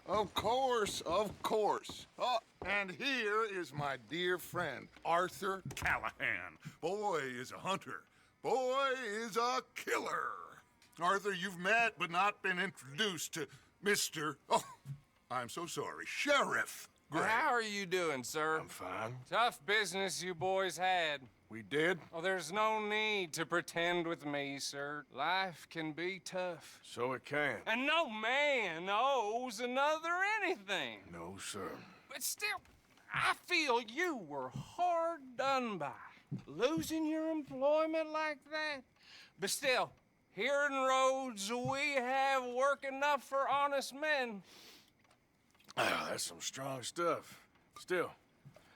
Of course, of course. Oh, and here is my dear friend, Arthur Callahan. Boy is a hunter. Boy is a killer. Arthur, you've met but not been introduced to Mr. Oh, I'm so sorry, Sheriff Gray. How are you doing, sir? I'm fine. Tough business you boys had. We did? Oh, there's no need to pretend with me, sir. Life can be tough. So it can. And no man owes another anything. No, sir. But still, I feel you were hard done by. Losing your employment like that. But still, here in Rhodes, we have work enough for honest men. Oh, that's some strong stuff. Still,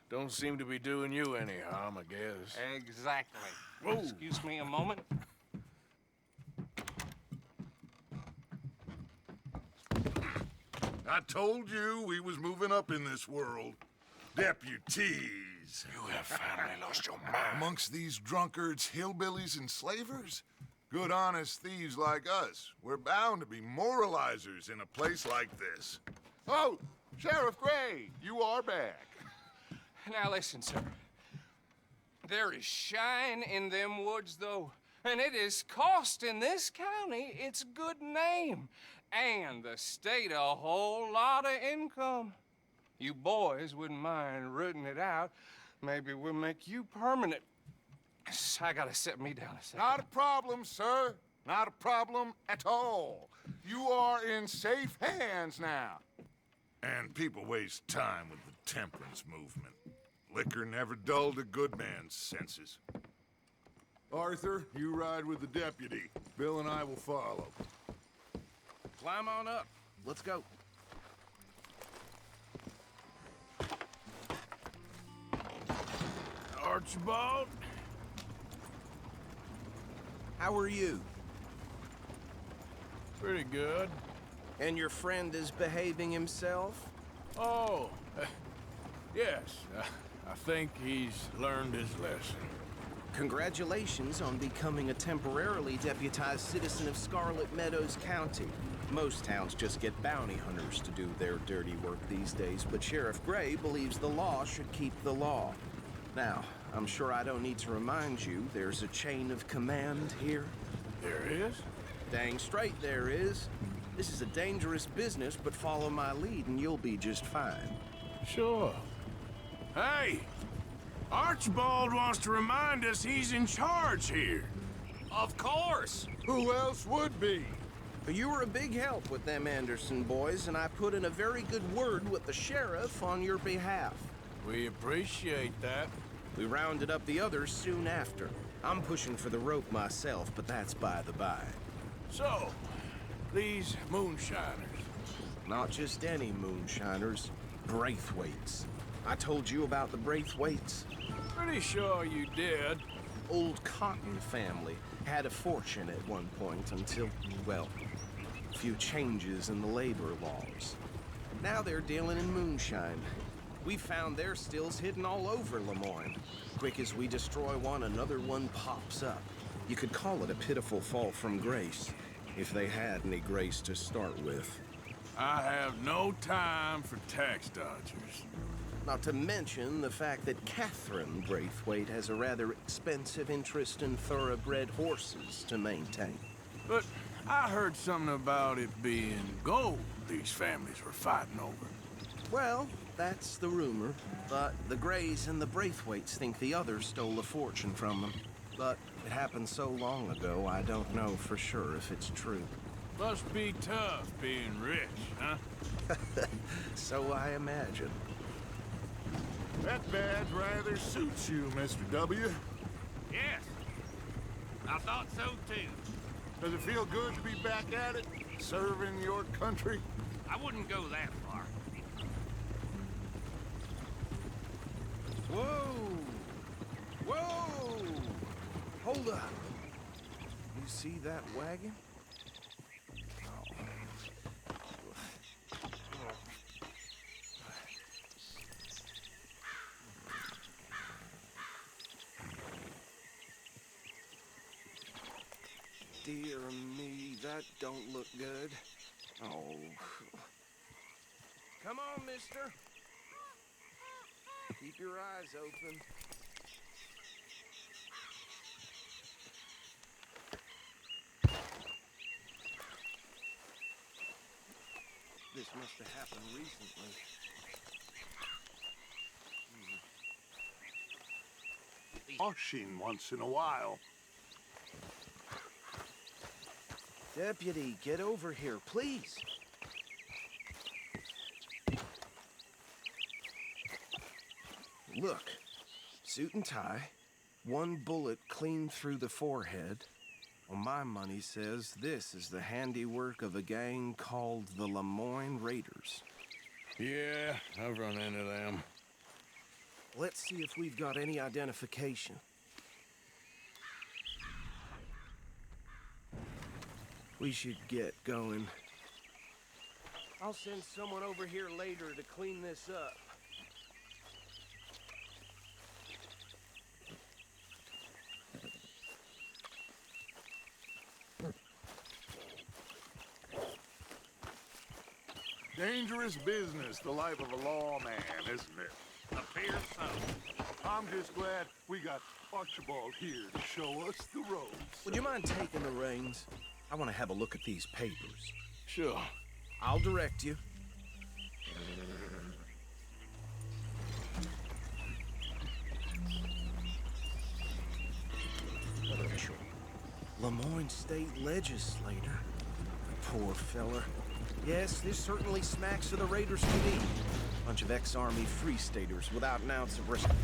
don't seem to be doing you any harm, I guess. Exactly. Whoa. Excuse me a moment. I told you we was moving up in this world. Deputies. You have finally lost your mind. Amongst these drunkards, hillbillies, and slavers? Good honest thieves like us. We're bound to be moralizers in a place like this. Oh, Sheriff Gray, you are back. Now listen, sir. There is shine in them woods, though, and it is costing this county its good name, and the state a whole lot of income. You boys wouldn't mind rooting it out. Maybe we'll make you permanent. I gotta sit me down a second. Not a problem, sir. Not a problem at all. You are in safe hands now. And people waste time with the temperance movement. Liquor never dulled a good man's senses. Arthur, you ride with the deputy. Bill and I will follow. Climb on up. Let's go. Archibald? How are you? Pretty good. And your friend is behaving himself? Oh, yes. I think he's learned his lesson. Congratulations on becoming a temporarily deputized citizen of Scarlet Meadows County. Most towns just get bounty hunters to do their dirty work these days, but Sheriff Gray believes the law should keep the law. Now, I'm sure I don't need to remind you there's a chain of command here. There is? Dang straight there is. This is a dangerous business, but follow my lead and you'll be just fine. Sure. Hey! Archibald wants to remind us he's in charge here. Of course. Who else would be? You were a big help with them Anderson boys, and I put in a very good word with the sheriff on your behalf. We appreciate that. We rounded up the others soon after. I'm pushing for the rope myself, but that's by the by. So, these moonshiners. Not just any moonshiners, Braithwaites. I told you about the Braithwaites. Pretty sure you did. Old Cotton family had a fortune at one point until, well, a few changes in the labor laws. Now they're dealing in moonshine. We found their stills hidden all over Lemoyne. Quick as we destroy one, another one pops up. You could call it a pitiful fall from grace, if they had any grace to start with. I have no time for tax dodgers. Not to mention the fact that Catherine Braithwaite has a rather expensive interest in thoroughbred horses to maintain. But I heard something about it being gold these families were fighting over. Well, that's the rumor. But the Grays and the Braithwaites think the others stole a fortune from them. But it happened so long ago, I don't know for sure if it's true. Must be tough being rich, huh? So I imagine. That badge rather suits you, Mr. W. Yes. I thought so, too. Does it feel good to be back at it, serving your country? I wouldn't go that far. Whoa! Whoa! Hold up. You see that wagon? Dear me, that don't look good. Oh. Come on, mister. Keep your eyes open. This must have happened recently. Washing once in a while. Deputy, get over here, please. Look, suit and tie, one bullet clean through the forehead. Well, my money says this is the handiwork of a gang called the Lemoyne Raiders. Yeah, I've run into them. Let's see if we've got any identification. We should get going. I'll send someone over here later to clean this up. Dangerous business, the life of a lawman, isn't it? Appears so. I'm just glad we got Archibald here to show us the ropes. Would you mind taking the reins? I want to have a look at these papers. Sure. I'll direct you. Lemoyne State Legislator. Poor fella. Yes, this certainly smacks of the Raiders to me. Bunch of ex-Army Free Staters without an ounce of respect.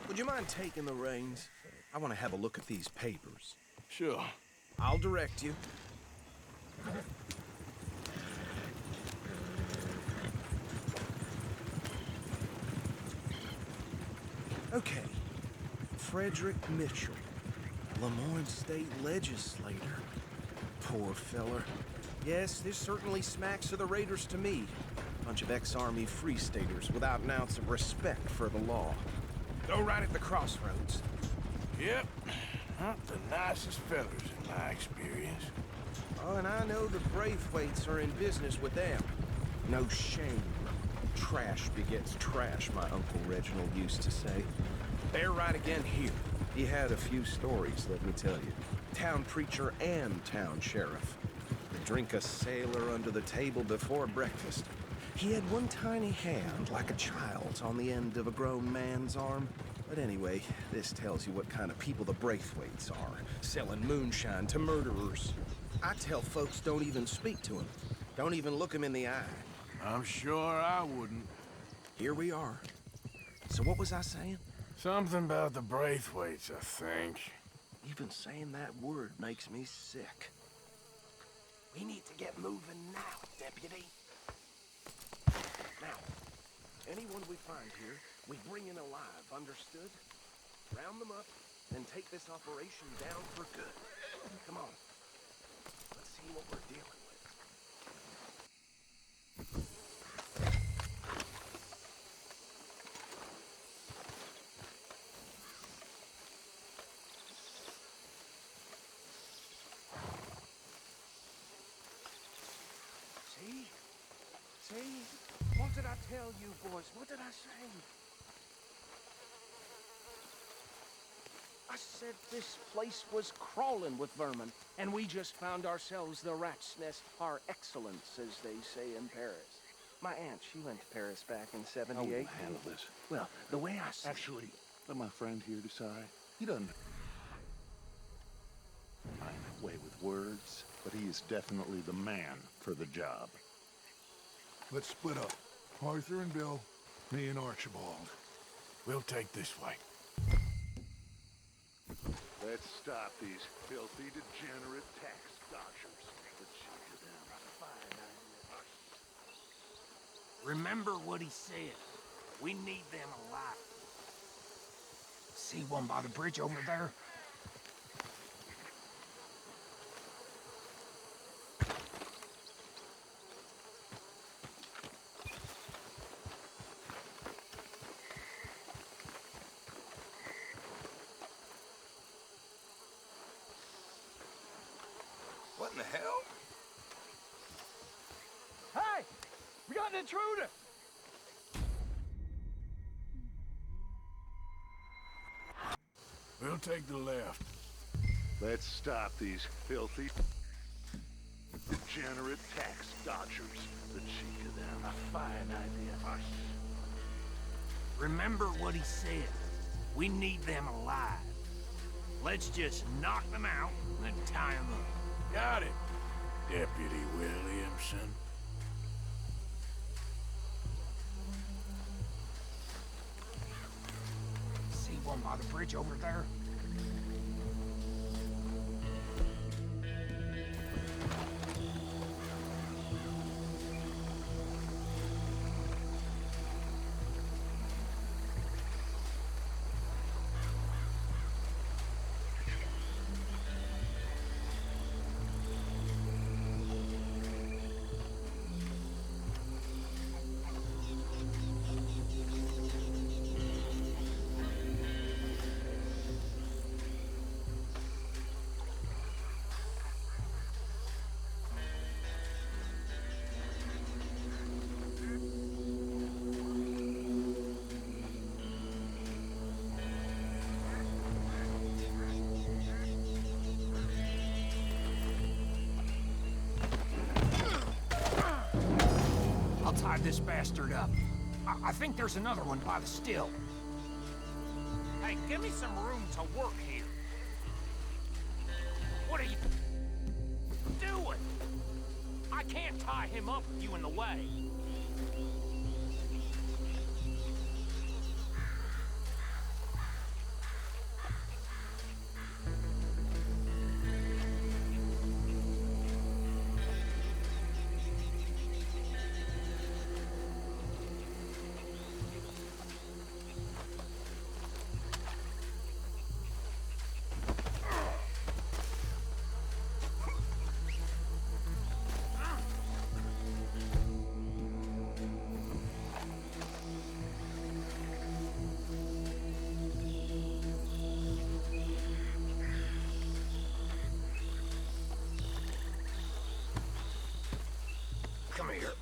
Would you mind taking the reins? I want to have a look at these papers. Sure. I'll direct you. Okay. Frederick Mitchell, Lemoyne State Legislator. Poor feller. Yes, this certainly smacks of the Raiders to me. Bunch of ex-Army Free Staters without an ounce of respect for the law. Go right at the crossroads. Yep. Not the nicest fellers in my experience. Oh, and I know the Braithwaites are in business with them. No shame. Trash begets trash, my Uncle Reginald used to say. They're right again here. He had a few stories, let me tell you. Town preacher and town sheriff. Would drink a sailor under the table before breakfast. He had one tiny hand, like a child's, on the end of a grown man's arm. But anyway, this tells you what kind of people the Braithwaites are, selling moonshine to murderers. I tell folks don't even speak to him. Don't even look him in the eye. I'm sure I wouldn't. Here we are. So what was I saying? Something about the Braithwaites, I think. Even saying that word makes me sick. We need to get moving now, Deputy. Now, anyone we find here, we bring in alive, understood? Round them up, and take this operation down for good. Come on. Let's see what we're dealing with. See? What did I tell you, boys? What did I say? I said this place was crawling with vermin, and we just found ourselves the rat's nest par excellence, as they say in Paris. My aunt, she went to Paris back in I will '78. handle this. Well, the way I see Actually, let my friend here decide. He doesn't find a way with words, but he is definitely the man for the job. Let's split up. Arthur and Bill, me and Archibald. We'll take this way. Let's stop these filthy, degenerate tax dodgers. Let's shoot you down. Remember what he said. We need them alive. See one by the bridge over there? What in the hell? intruder! We'll take the left. Let's stop these filthy, degenerate tax dodgers. The cheek of them. A fine idea. Remember what he said. We need them alive. Let's just knock them out and tie them up. Got it, Deputy Williamson. See one by the bridge over there? I'll tie this bastard up. I think there's another one by the still. Hey, give me some room to work here. What are you doing? I can't tie him up with you in the way. Come here.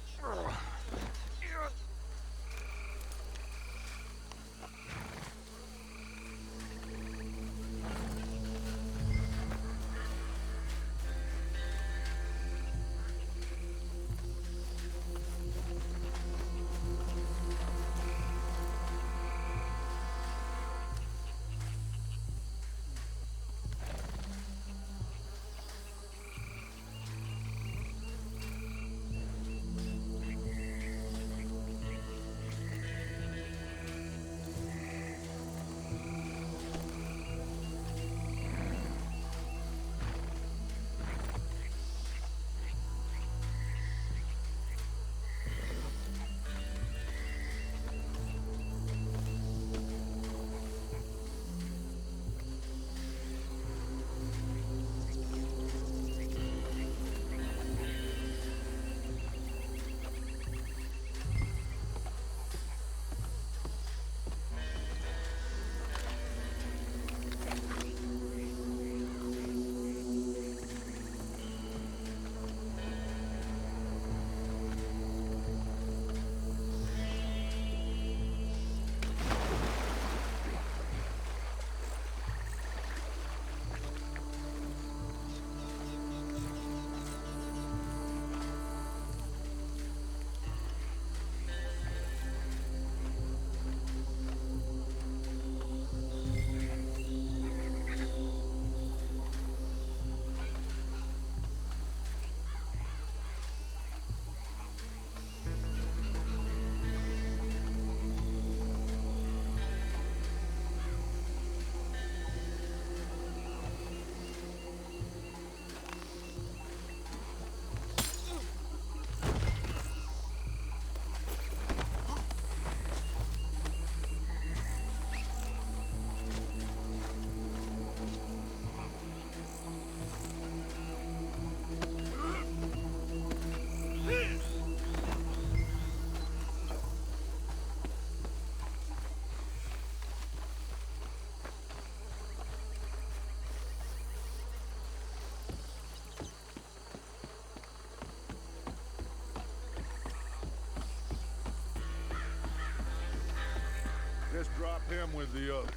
Just drop him with the others.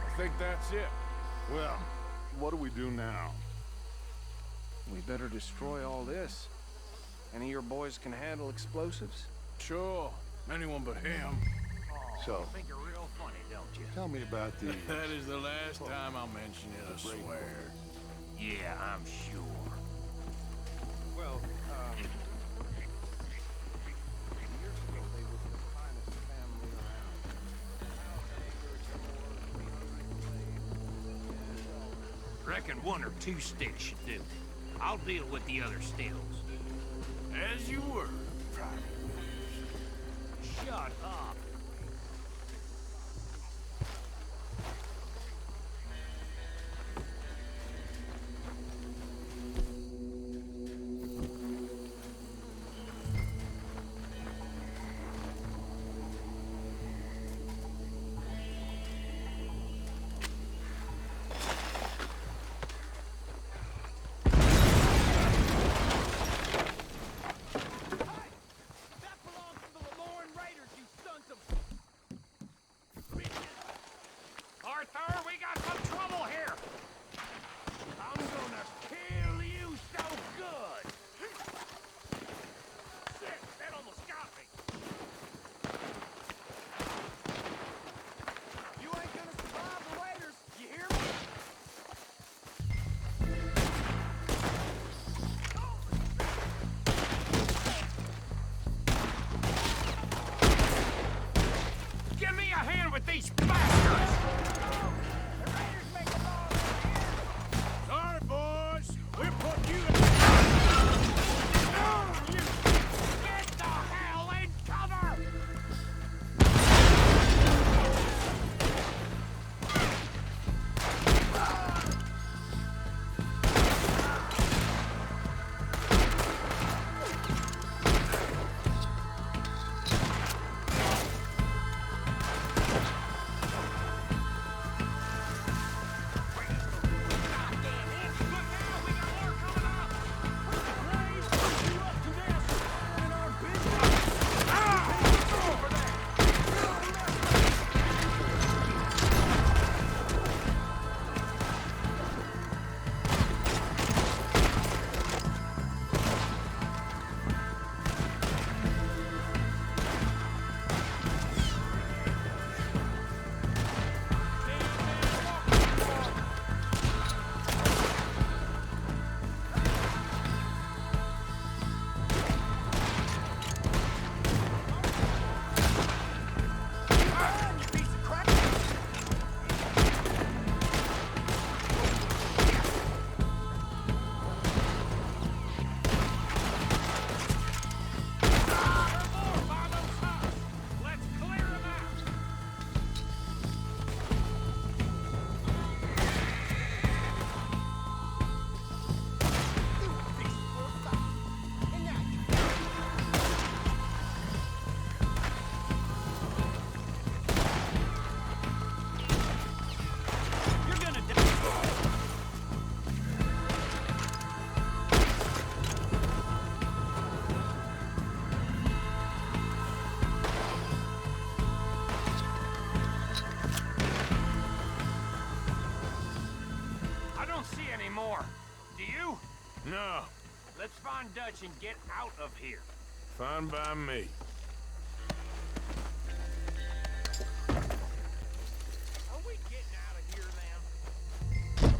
I think that's it. Well, what do we do now? We better destroy all this. Any of your boys can handle explosives? Sure. Anyone but him. So, I think you're real funny, don't you? tell me about the... That is the last time I'll mention it, I swear. Yeah, I'm sure. Well, years ago they were the finest family around. Nowadays there's more. Reckon one or two sticks should do. I'll deal with the other stills. As you were, Private. Shut up. Arthur, we got some trouble here! I'm gonna kill you so good! Shit, that almost got me! You ain't gonna survive the raiders, you hear me? Give me a hand with these bastards! Sorry, boys. We're putting you in... Get the hell in cover! No. Let's find Dutch and get out of here. Fine by me. Are we getting out of here, then?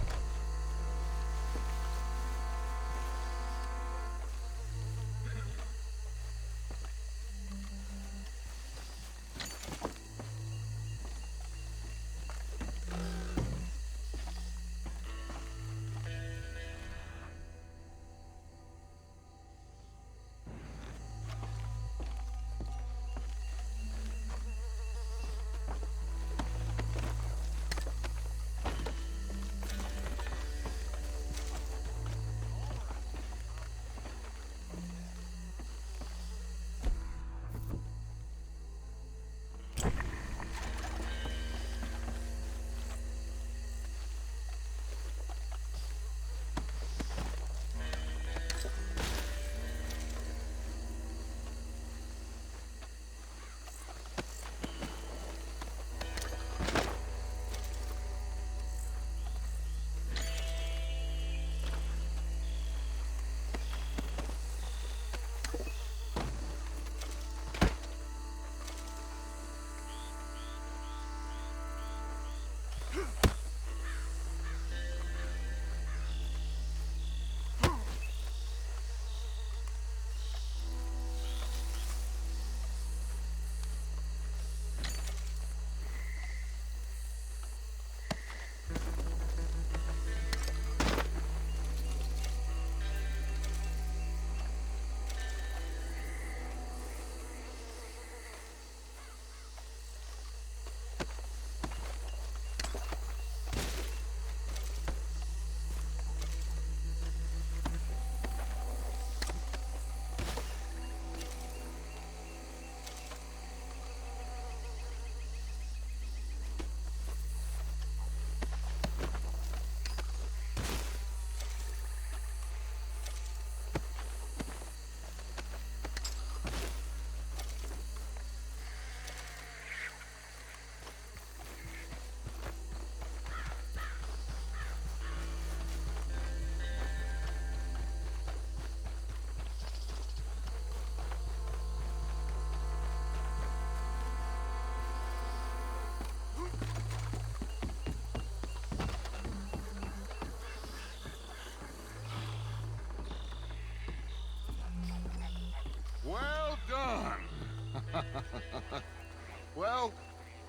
Well,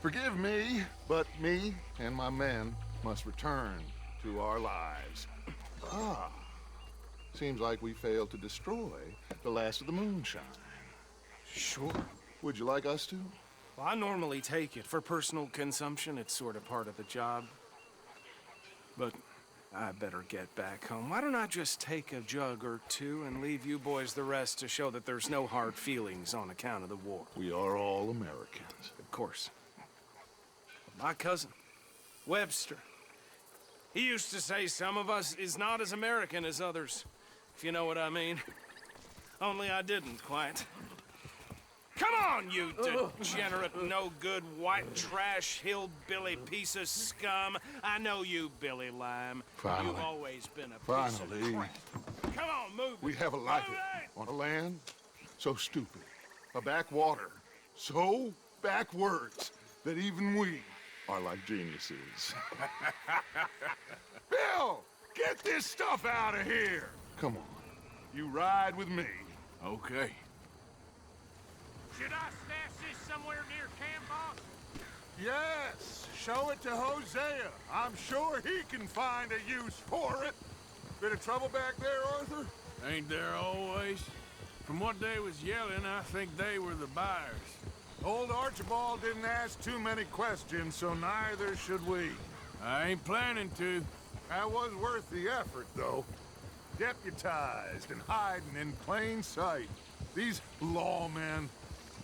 forgive me, but me and my men must return to our lives. Ah, seems like we failed to destroy the last of the moonshine. Sure. Would you like us to? Well, I normally take it. For personal consumption, it's sort of part of the job. But I better get back home. Why don't I just take a jug or two and leave you boys the rest to show that there's no hard feelings on account of the war? We are all Americans. Of course. My cousin, Webster, he used to say some of us is not as American as others, if you know what I mean. Only I didn't quite. Come on, you degenerate, no-good, white trash, hillbilly piece of scum. I know you, Billy Lime. Finally. You've always been a piece of Finally. crap. Come on, move We it. have a life Move it. on a land so stupid, a backwater so backwards that even we are like geniuses. Bill, get this stuff out of here. Come on, you ride with me. Okay. Should I stash this somewhere near camp, boss? Yes, show it to Hosea. I'm sure he can find a use for it. Bit of trouble back there, Arthur? Ain't there always? From what they was yelling, I think they were the buyers. Old Archibald didn't ask too many questions, so neither should we. I ain't planning to. That was worth the effort, though. Deputized and hiding in plain sight. These lawmen,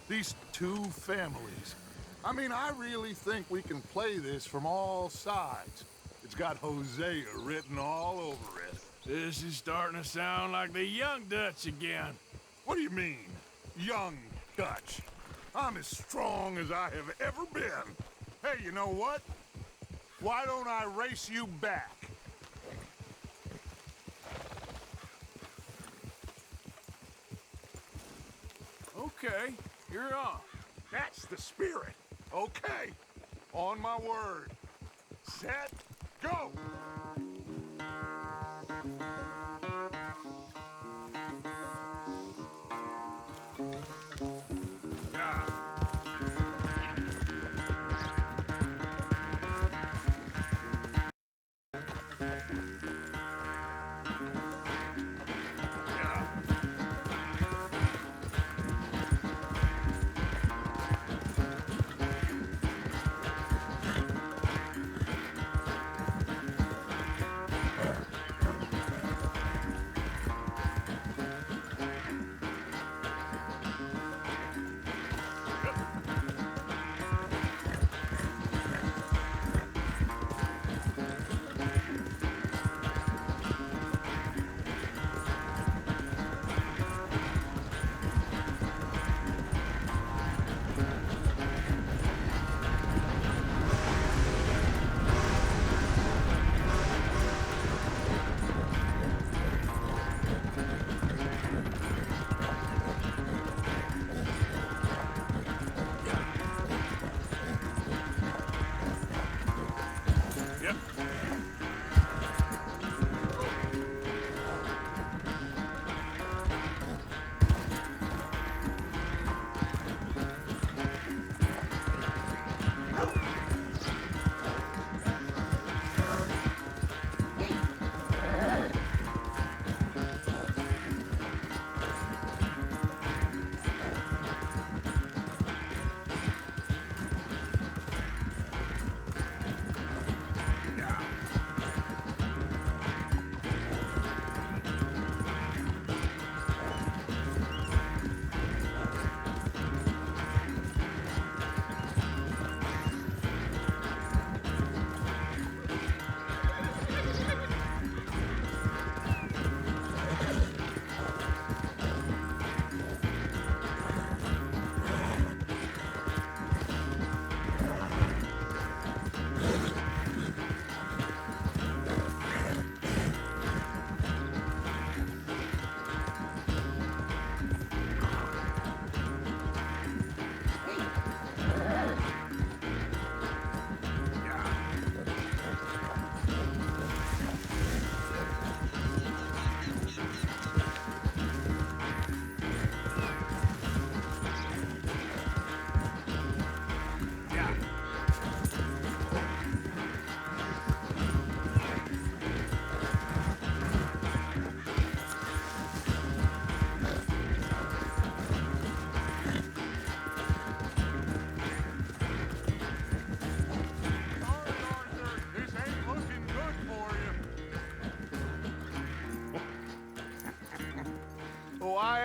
these two families. I mean, I really think we can play this from all sides. It's got Hosea written all over it. This is starting to sound like the Young Dutch again. What do you mean, young Dutch? I'm as strong as I have ever been. Hey, you know what? Why don't I race you back? Okay, you're on. That's the spirit. Okay. On my word. Set, go!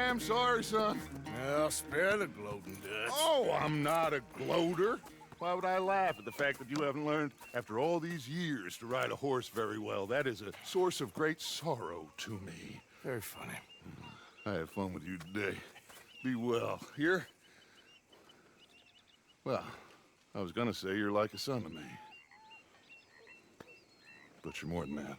am sorry, son. Well, spare the gloating, Dutch. Oh, I'm not a gloater. Why would I laugh at the fact that you haven't learned, after all these years, to ride a horse very well? That is a source of great sorrow to me. Very funny. I had fun with you today. Be well. Here? Well, I was gonna say you're like a son to me. But you're more than that.